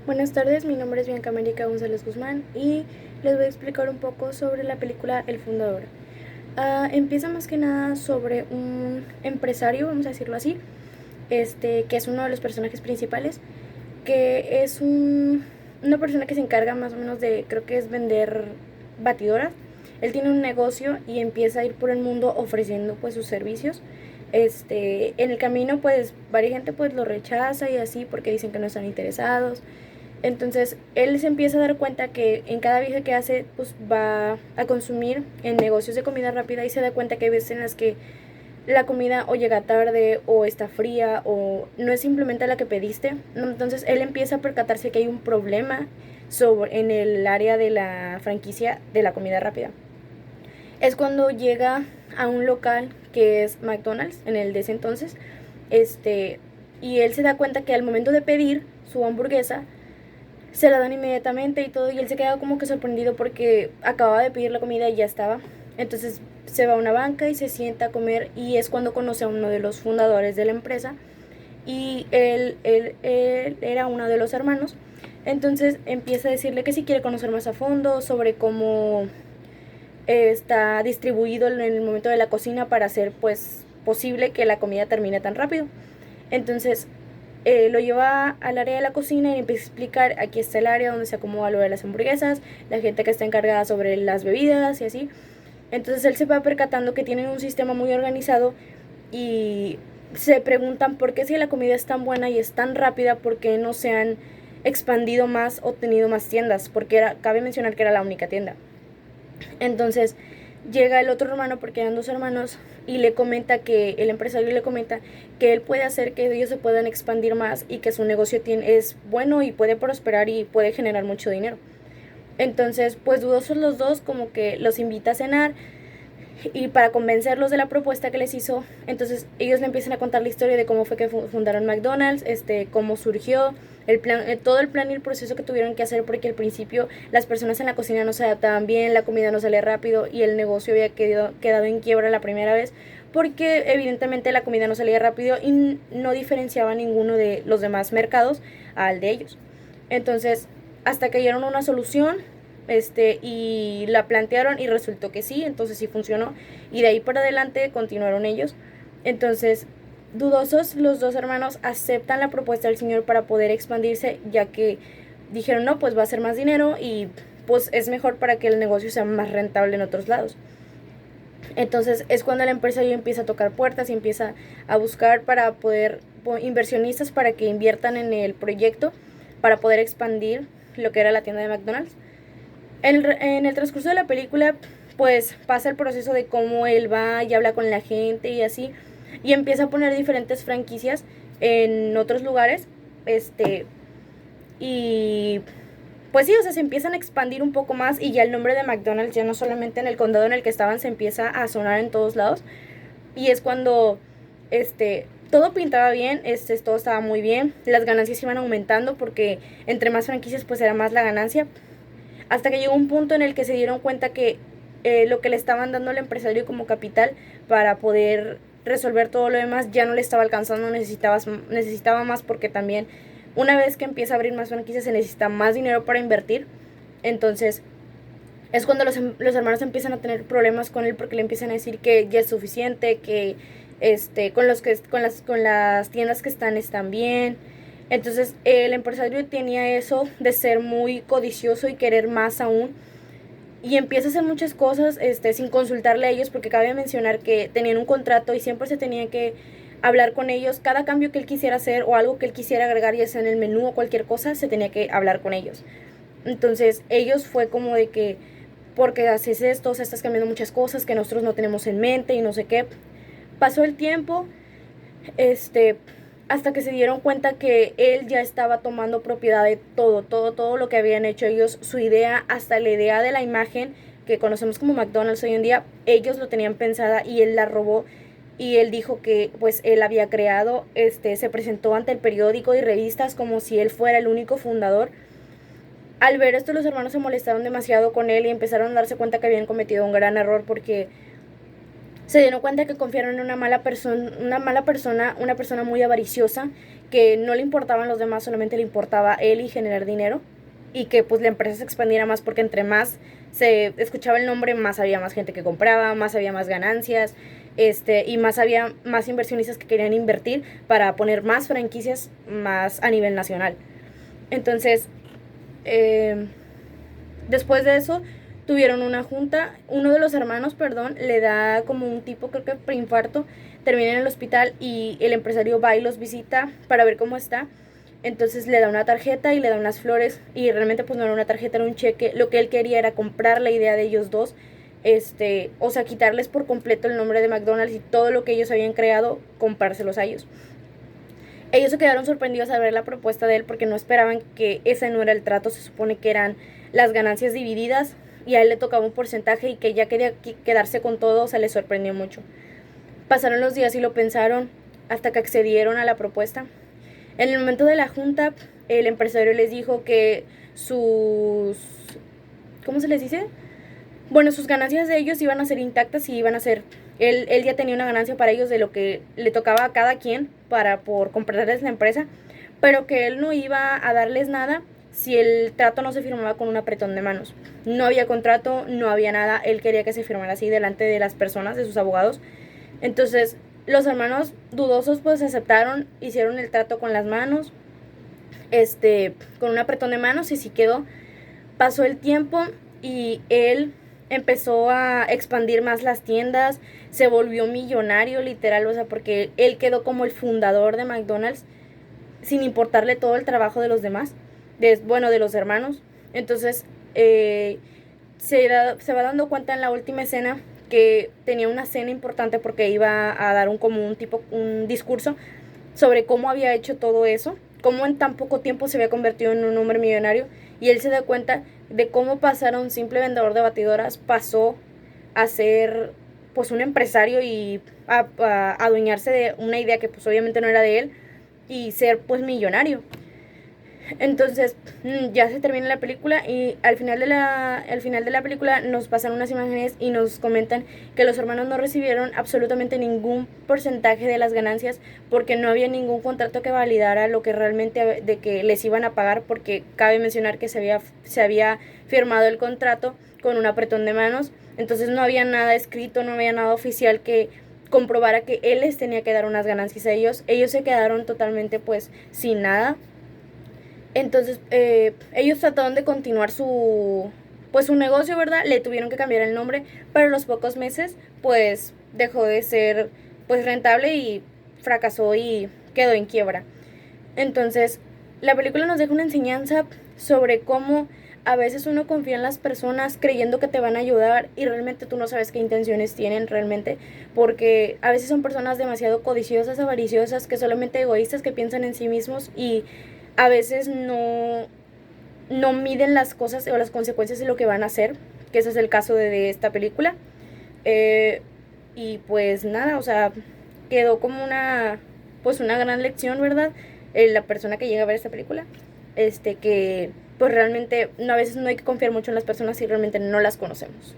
Buenas tardes, mi nombre es Bianca América González Guzmán y les voy a explicar un poco sobre la película El Fundador. Empieza más que nada sobre un empresario, vamos a decirlo así, que es uno de los personajes principales, que es una persona que se encarga más o menos de, creo que es vender batidoras. Él tiene un negocio y empieza a ir por el mundo ofreciendo pues sus servicios. En el camino pues varias gente pues lo rechaza y así porque dicen que no están interesados. Entonces él se empieza a dar cuenta que en cada viaje que hace pues va a consumir en negocios de comida rápida y se da cuenta que hay veces en las que la comida o llega tarde o está fría o no es simplemente la que pediste. Entonces él empieza a percatarse que hay un problema en el área de la franquicia de la comida rápida. Es cuando llega a un local que es McDonald's en el de ese entonces, y él se da cuenta que al momento de pedir su hamburguesa se la dan inmediatamente y todo, y él se queda como que sorprendido porque acababa de pedir la comida y ya estaba. Entonces se va a una banca y se sienta a comer y es cuando conoce a uno de los fundadores de la empresa y él era uno de los hermanos. Entonces empieza a decirle que si quiere conocer más a fondo sobre cómo está distribuido en el momento de la cocina para hacer pues posible que la comida termine tan rápido. Entonces lo lleva al área de la cocina y empieza a explicar, aquí está el área donde se acomoda lo de las hamburguesas, la gente que está encargada sobre las bebidas y así. Entonces él se va percatando que tienen un sistema muy organizado y se preguntan por qué si la comida es tan buena y es tan rápida, por qué no se han expandido más o tenido más tiendas, porque cabe mencionar que era la única tienda. Entonces llega el otro hermano, porque eran dos hermanos, y le comenta que el empresario le comenta que él puede hacer que ellos se puedan expandir más y que su negocio es bueno y puede prosperar y puede generar mucho dinero. Entonces, pues dudosos los dos, como que los invita a cenar y para convencerlos de la propuesta que les hizo, entonces ellos le empiezan a contar la historia de cómo fue que fundaron McDonald's, cómo surgió, el plan, todo el plan y el proceso que tuvieron que hacer, porque al principio las personas en la cocina no se adaptaban bien, la comida no salía rápido y el negocio había quedado en quiebra la primera vez porque evidentemente la comida no salía rápido y no diferenciaba ninguno de los demás mercados al de ellos. Entonces, hasta que dieron una solución, y la plantearon y resultó que sí, entonces sí funcionó y de ahí para adelante continuaron ellos. Entonces, dudosos, los dos hermanos aceptan la propuesta del señor para poder expandirse, ya que dijeron, no, pues va a ser más dinero y pues es mejor para que el negocio sea más rentable en otros lados. Entonces es cuando la empresa ya empieza a tocar puertas y empieza a buscar para poder inversionistas para que inviertan en el proyecto para poder expandir lo que era la tienda de McDonald's. En el transcurso de la película pues pasa el proceso de cómo él va y habla con la gente y así, y empieza a poner diferentes franquicias en otros lugares, y pues sí, o sea, se empiezan a expandir un poco más y ya el nombre de McDonald's ya no solamente en el condado en el que estaban, se empieza a sonar en todos lados. Y es cuando todo pintaba bien, todo estaba muy bien, las ganancias iban aumentando porque entre más franquicias pues era más la ganancia, hasta que llegó un punto en el que se dieron cuenta que lo que le estaban dando al empresario como capital para poder resolver todo lo demás ya no le estaba alcanzando, necesitaba más, porque también una vez que empieza a abrir más franquicias se necesita más dinero para invertir. Entonces es cuando los hermanos empiezan a tener problemas con él porque le empiezan a decir que ya es suficiente, que con las tiendas que están bien. Entonces el empresario tenía eso de ser muy codicioso y querer más aún, y empieza a hacer muchas cosas sin consultarle a ellos, porque cabe mencionar que tenían un contrato y siempre se tenía que hablar con ellos. Cada cambio que él quisiera hacer o algo que él quisiera agregar, ya sea en el menú o cualquier cosa, se tenía que hablar con ellos. Entonces ellos fue como de que, porque haces esto, o sea, estás cambiando muchas cosas que nosotros no tenemos en mente y no sé qué. Pasó el tiempo, este, hasta que se dieron cuenta que él ya estaba tomando propiedad de todo lo que habían hecho ellos, su idea, hasta la idea de la imagen que conocemos como McDonald's hoy en día, ellos lo tenían pensada y él la robó. Y él dijo que pues él había creado, se presentó ante el periódico y revistas como si él fuera el único fundador. Al ver esto, los hermanos se molestaron demasiado con él y empezaron a darse cuenta que habían cometido un gran error, porque se dieron cuenta que confiaron en una mala persona, una persona muy avariciosa, que no le importaban los demás, solamente le importaba él y generar dinero, y que pues la empresa se expandiera más, porque entre más se escuchaba el nombre, más había más gente que compraba, más había más ganancias, y más había más inversionistas que querían invertir para poner más franquicias más a nivel nacional. Entonces, eh, después de eso, tuvieron una junta. Uno de los hermanos, perdón, le da como un tipo, creo que preinfarto, termina en el hospital y el empresario va y los visita para ver cómo está. Entonces le da una tarjeta y le da unas flores, y realmente pues no era una tarjeta, era un cheque. Lo que él quería era comprar la idea de ellos dos, o sea, quitarles por completo el nombre de McDonald's y todo lo que ellos habían creado, comprárselos a ellos. Ellos se quedaron sorprendidos al ver la propuesta de él, porque no esperaban que ese no era el trato. Se supone que eran las ganancias divididas y a él le tocaba un porcentaje, y que ya quería quedarse con todo. O sea, les sorprendió mucho. Pasaron los días y lo pensaron hasta que accedieron a la propuesta. En el momento de la junta, el empresario les dijo que sus... ¿Cómo se les dice? Bueno, sus ganancias de ellos iban a ser intactas y iban a ser... Él ya tenía una ganancia para ellos de lo que le tocaba a cada quien por comprarles la empresa, pero que él no iba a darles nada si el trato no se firmaba con un apretón de manos. No había contrato, no había nada. Él quería que se firmara así delante de las personas, de sus abogados. Entonces, los hermanos dudosos pues aceptaron, hicieron el trato con las manos, con un apretón de manos, y sí quedó. Pasó el tiempo y él empezó a expandir más las tiendas, se volvió millonario literal, o sea, porque él quedó como el fundador de McDonald's, sin importarle todo el trabajo de los demás, de los hermanos. Entonces, se va dando cuenta en la última escena que tenía una cena importante, porque iba a dar un discurso sobre cómo había hecho todo eso, cómo en tan poco tiempo se había convertido en un hombre millonario. Y él se da cuenta de cómo pasar a un simple vendedor de batidoras, pasó a ser pues un empresario y a adueñarse de una idea que pues obviamente no era de él, y ser pues millonario. Entonces ya se termina la película, y al final de la película nos pasan unas imágenes y nos comentan que los hermanos no recibieron absolutamente ningún porcentaje de las ganancias, porque no había ningún contrato que validara lo que realmente de que les iban a pagar, porque cabe mencionar que se había firmado el contrato con un apretón de manos. Entonces no había nada escrito, no había nada oficial que comprobara que él les tenía que dar unas ganancias a ellos. Ellos se quedaron totalmente pues sin nada. Entonces, ellos trataron de continuar su negocio, ¿verdad? Le tuvieron que cambiar el nombre, pero a los pocos meses, pues, dejó de ser, pues, rentable, y fracasó y quedó en quiebra. Entonces, la película nos deja una enseñanza sobre cómo a veces uno confía en las personas creyendo que te van a ayudar, y realmente tú no sabes qué intenciones tienen realmente, porque a veces son personas demasiado codiciosas, avariciosas, que solamente egoístas, que piensan en sí mismos, y a veces no miden las cosas o las consecuencias de lo que van a hacer, que ese es el caso de esta película. Y pues nada, o sea, quedó como una gran lección, ¿verdad? La persona que llega a ver esta película, que pues realmente a veces no hay que confiar mucho en las personas si realmente no las conocemos.